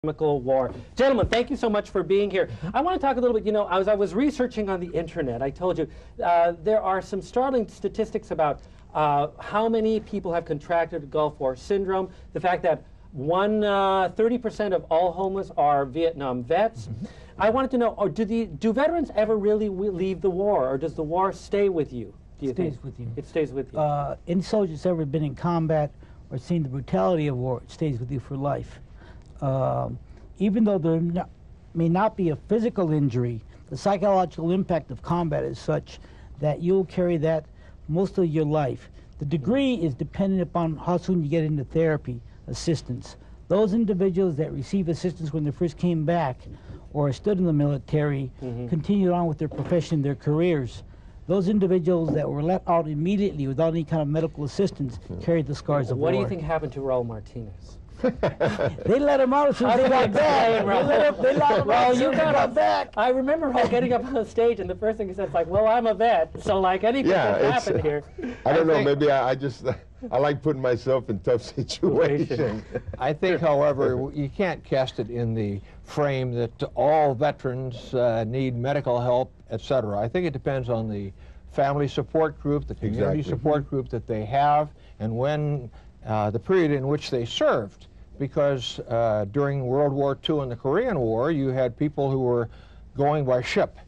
War. Gentlemen, thank you so much for being here. I want to talk a little bit, you know, as I was researching on the internet, I told you there are some startling statistics about how many people have contracted Gulf War syndrome, the fact that 30% of all homeless are Vietnam vets. I wanted to know, do veterans ever really leave the war, or does the war stay with you? Do you think? It stays with you. It stays with you. Any soldier that's ever been in combat or seen the brutality of war, it stays with you for life. Even though there may not be a physical injury, the psychological impact of combat is such that you'll carry that most of your life. The degree is dependent upon how soon you get into therapy assistance. Those individuals that receive assistance when they first came back or stood in the military continued on with their profession, their careers. Those individuals that were let out immediately without any kind of medical assistance carried the scars of war. What do you think happened to Raul Martinez? They let him out as soon as they got back. They let him out as soon as they got back. I remember Raul getting up on the stage, and the first thing he said is like, "Well, I'm a vet, so like anything can happen here." I don't know. Maybe I like putting myself in tough situations. I think, however, you can't cast it in the frame that all veterans need medical help, etc. I think it depends on the family support group, the community support group that they have, and when the period in which they served. Because during World War II and the Korean War, you had people who were going by ship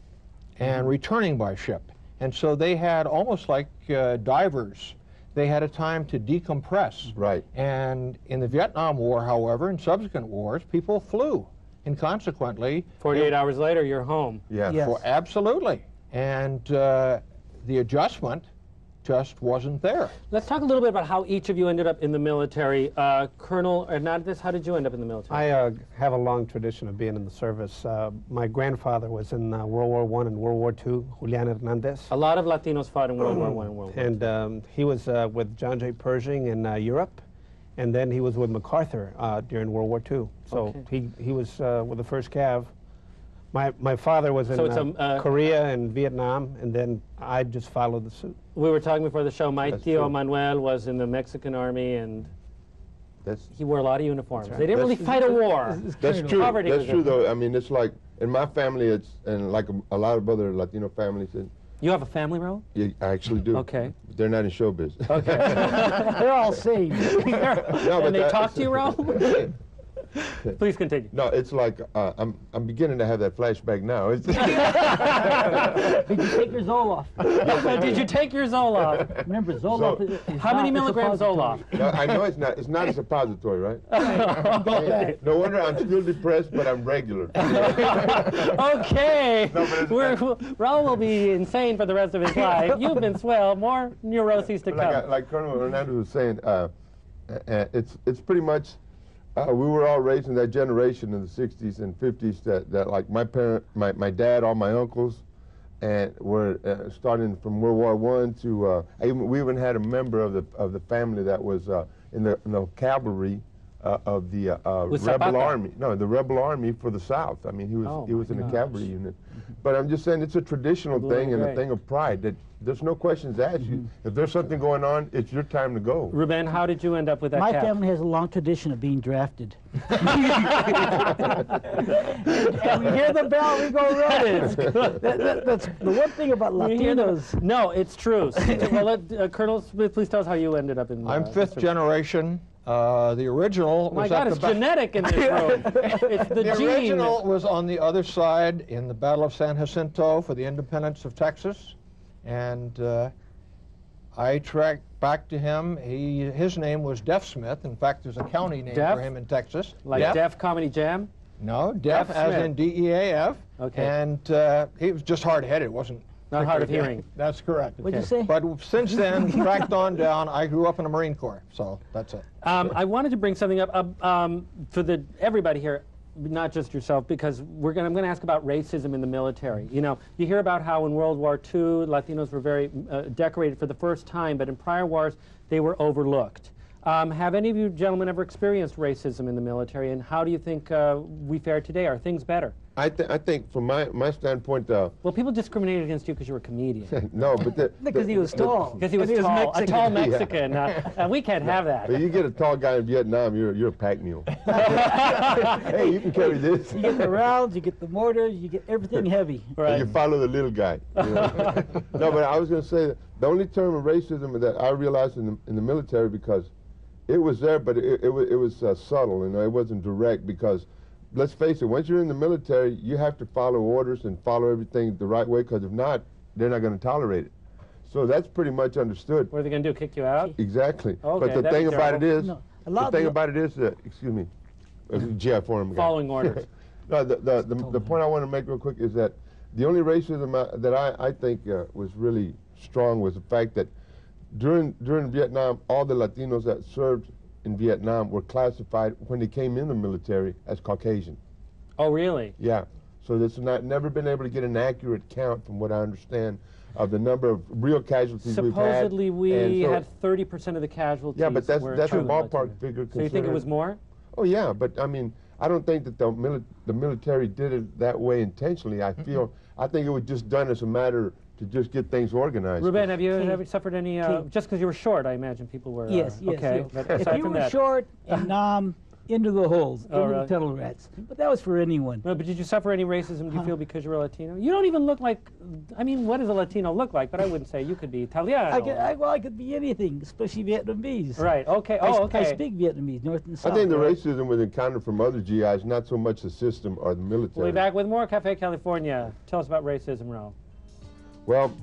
and returning by ship. And so they had almost like divers. They had a time to decompress. Right. And in the Vietnam War, however, and subsequent wars, people flew. And consequently... 48 hours later, you're home. Yeah. Yes. Absolutely. And the adjustment just wasn't there. Let's talk a little bit about how each of you ended up in the military. Colonel Hernandez, how did you end up in the military? I have a long tradition of being in the service. My grandfather was in World War I and World War II, Julian Hernandez. A lot of Latinos fought in World War I and World War II. And he was with John J. Pershing in Europe, and then he was with MacArthur during World War II. So he was with the 1st Cav. My father was in Korea and Vietnam, and then I just followed the suit. We were talking before the show, my tío Manuel was in the Mexican Army, and he wore a lot of uniforms. They didn't really fight a war. That's true. That's true, though. I mean, it's like, in my family, and like a lot of other Latino families. You have a family, Raul? Yeah, I actually do. Okay. They're not in show business. Okay. They're all saved. And they talk to you, Raul? Please continue. No, it's like I'm beginning to have that flashback now. Did you take your Zoloft? Did you take your Zoloft? Remember, Zoloft is how many milligrams Zoloft? No, I know it's not a suppository, right? No wonder I'm still depressed, but I'm regular. Okay. Raul will be insane for the rest of his life. You've been swell. More neuroses to come. Like Colonel Hernandez was saying, it's pretty much. We were all raised in that generation in the 60s and 50s that like my dad, all my uncles, and were starting from World War I to, we even had a member of the family that was in the cavalry of the rebel army. No, the rebel army for the South. I mean, he was in the cavalry unit. But I'm just saying it's a traditional thing and a thing of pride that there's no questions asked. If there's something going on, it's your time to go. Ruben, how did you end up with that My cap? family has a long tradition of being drafted. And we hear the bell, we go running. That's the one thing about Latinos. No, it's true. Well, Colonel Smith, please tell us how you ended up in. I'm 5th generation. The original was my God, it's genetic in this room. It's the gene. The original was on the other side in the Battle of San Jacinto for the independence of Texas. And I tracked back to him. His name was Def Smith. In fact, there's a county name for him in Texas. Like Def Comedy Jam? No, Def as in D-E-A-F. Okay. And he was just hard-headed. Wasn't not hard of hearing. That's correct. What'd you say? But since then, tracked on down, I grew up in the Marine Corps. So that's it. I wanted to bring something up for everybody here. Not just yourself, because I'm going to ask about racism in the military. You know, you hear about how in World War II, Latinos were very decorated for the first time, but in prior wars, they were overlooked. Have any of you gentlemen ever experienced racism in the military, and how do you think we fare today? Are things better? I think from my standpoint, well, people discriminated against you because you were a comedian. no, but Because he was tall. Because he was tall, a tall Mexican. And we can't have that. But you get a tall guy in Vietnam, you're a pack mule. Hey, you can carry this. You get the rounds, you get the mortars, you get everything heavy. Right. And you follow the little guy. You know? No, but I was going to say that the only term of racism that I realized in the military, because it was there, but it was subtle, it wasn't direct, because let's face it, once you're in the military, you have to follow orders and follow everything the right way, because if not, they're not going to tolerate it. So that's pretty much understood. What are they going to do, kick you out? Exactly. Okay, but the thing about it is, excuse me, GI Forum guy. Following orders. No, the point I want to make real quick is that the only racism that I think was really strong was the fact that during Vietnam, all the Latinos that served in Vietnam were classified when they came in the military as Caucasian. Oh, really? Yeah. So it's never been able to get an accurate count, from what I understand, of the number of real casualties we've had. Supposedly we had 30% of the casualties. Yeah, but that's a ballpark Latino. figure. So you think it was more? Oh yeah, but I mean, I don't think that the military did it that way intentionally. I think it was just done as a matter to just get things organized. Ruben, have you ever suffered any, just because you were short, I imagine people were, yes, okay. Yes. But if you were short and into the holes, into really? the tunnel rats. But that was for anyone. No, but did you suffer any racism, do you feel, because you're a Latino? You don't even look like, I mean, what does a Latino look like? But I wouldn't say you could be Italiano. I could be anything, especially Vietnamese. Right, okay, okay. I speak Vietnamese, North and South. I think the racism was encountered from other GIs, not so much the system or the military. We'll be back with more Cafe California. Tell us about racism, Ro. Well,